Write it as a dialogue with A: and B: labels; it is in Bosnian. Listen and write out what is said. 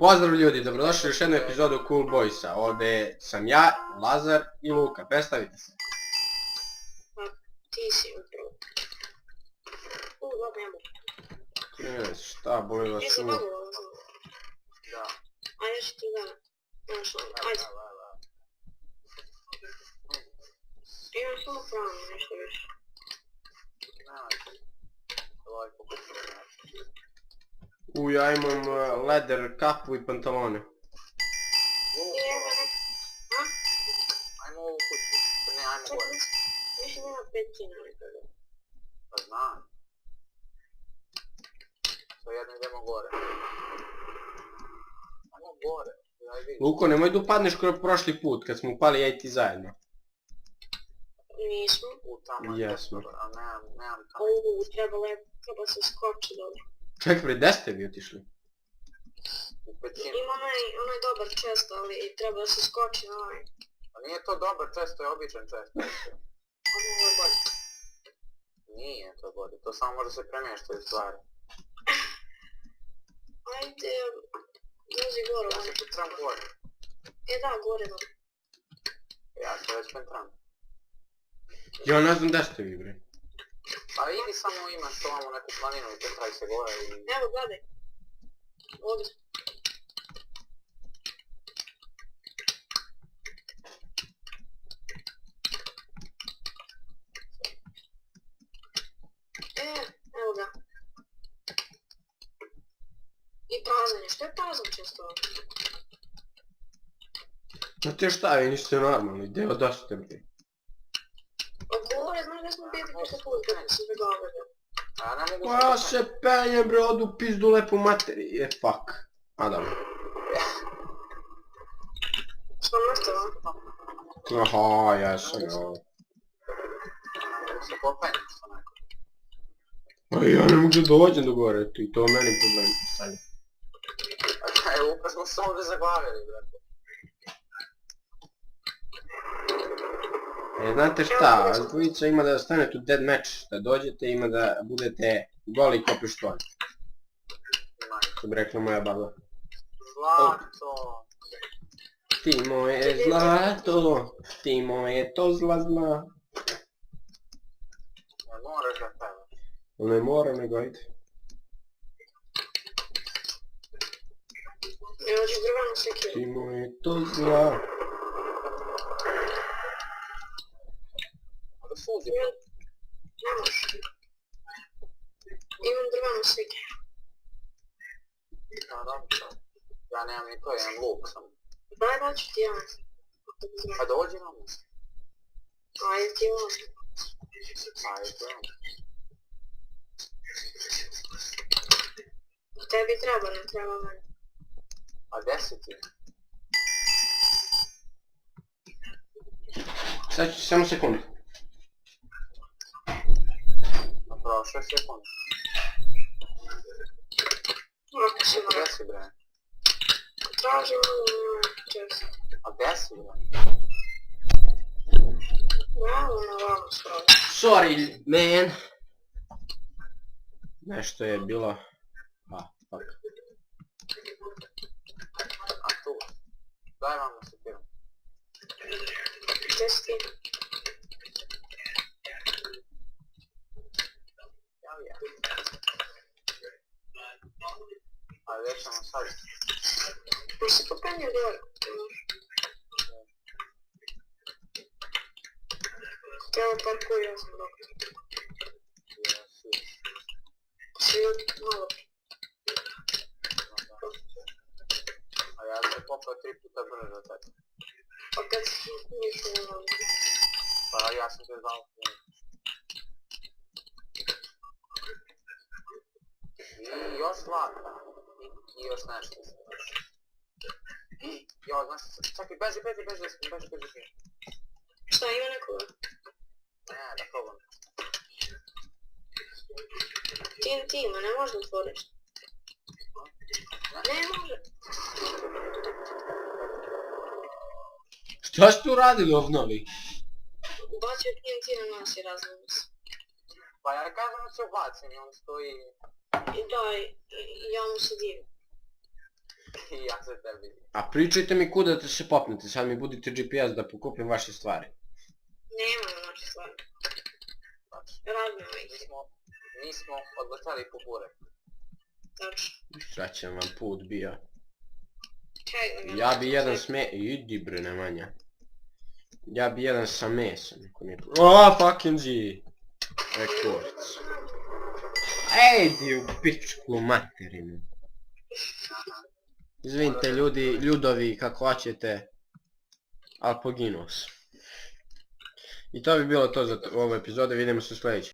A: Pozdrav ljudi, dobrodošli u još jednu epizodu Cool Boysa. Ovdje sam ja, Lazar i Luka. Predstavite se.
B: Ti si upravo. Dobro, ja mogu.
A: Šta, boli vas
B: Ti si
A: u...
B: mogu ovo.
C: Da.
B: A ja ću ti da. Znaš ono, ajde. Imam samo hranu, nešto više.
A: Ja imam leder kapu i pantalone.
C: Ajmo u kuću. Ne, ajmo gore.
B: Više nema 5 kina nekada.
C: Pa znam. To jedno idemo gore. Ajmo gore.
A: Luko, nemoj da upadneš kroz prošli put kad smo upali ja i ti zajedno.
B: Nismo.
A: Jesmo.
C: A nemam tamo.
B: Treba se skoči dobro.
A: Ček, pre, gde ste vi otišli?
C: U pećinu.
B: Ima onaj dobar čest, ali treba da se skoči na onaj.
C: A nije to dobar čest, to je običan čest.
B: Ovo je bolje.
C: Nije to bolje, to samo može se premještaju stvari.
B: Ajde, dođi gore.
C: Ja se petram gore.
B: Da, gore da.
C: Ja se već petram.
A: Ja ne znam gde ste vi, bre.
C: Pa idi samo imaš ovamo neku planinu i petraj se gore i...
B: Evo, gledaj. Ovdje. Evo ga. I prazan je. Što je prazan često?
A: Znate šta, vi niste normalni, gde odaste, bre?
B: Odgovore, znaš da smo bili puta put kad se zagovorio.
C: A ja ne mogu
A: Pa ja se penjem, bre, odu pizdu lepu materi, fuck. A dobro.
B: Što mrtava?
A: Aha, jesam, ja.
C: se popenjati sa neko.
A: A ja ne mogu da dođem do gore, i to je meni problem sad.
C: Evo, upravo smo se ovdje zaglavili, brate.
A: Znate šta, vas dvojica ima da stanete u dead match, da dođete, ima da budete goli ko pištolj. Što bi rekla moja baba.
C: Zlato!
A: Ti moje zlato, ti moje to zlazna.
C: Ne moraš da pevaš.
A: Ne mora nego ajde.
B: Evo ću drvanu sekiru.
A: Ti moje to zla.
C: Da suzi.
B: Ne može. Imam drvanu sekiru.
C: Ja nemam ni to, imam luk sam.
B: Daj da ću ti ja.
C: Pa dođi nam.
B: Ajde ti ovo.
C: Ajde.
B: Tebi treba, ne treba meni.
C: A gdje si ti?
A: Sad ću samo sekundu.
C: Napravo 6 sekundi.
B: Ako se
C: Gdje si bre?
B: traži čest.
C: A gdje si bre?
B: Malo na vama skoro.
A: Sorry, man. Nešto je bilo... fuck.
C: A tu. Daj vam da se piram.
B: Gdje si ti?
C: Javi ja. A gdje ćemo sad?
B: Pa se popenje gore. Evo parkuj, ja sam dobro. Si ljudi malo.
C: A ja se popao 3 puta brže od tebe.
B: Pa kad si ništa ne malo.
C: Pa ja sam te znao. I još zlata. I još nešto. Jo, znaš, čekaj, beži.
B: Šta, ima nekoga?
C: Ne, da probam.
B: TNT ima, ne možda otvoriš. Ne može.
A: Šta ste uradili ovnovi?
B: Ubacio TNT na nas i razlomio se.
C: Pa ja kažem da se ubacim i on stoji...
B: I da, ja mu se divim.
C: I ja se tebi.
A: A pričajte mi kuda da se popnete, sad mi budite GPS da pokupim vaše stvari.
B: Nema znači stvari. Radimo ih.
C: Mi smo odvrtali po bure.
B: Tačno.
A: Šta će vam put bio?
B: Čekaj da ga
A: Ja bi jedan idi bre Nemanja. Ja bi jedan sa mesom. Fucking G. Rekords. Ejdi u pičku materinu. Izvinite ljudovi kako hoćete. Al poginuo sam. I to bi bilo to za ovu epizodu, vidimo se u sljedećem.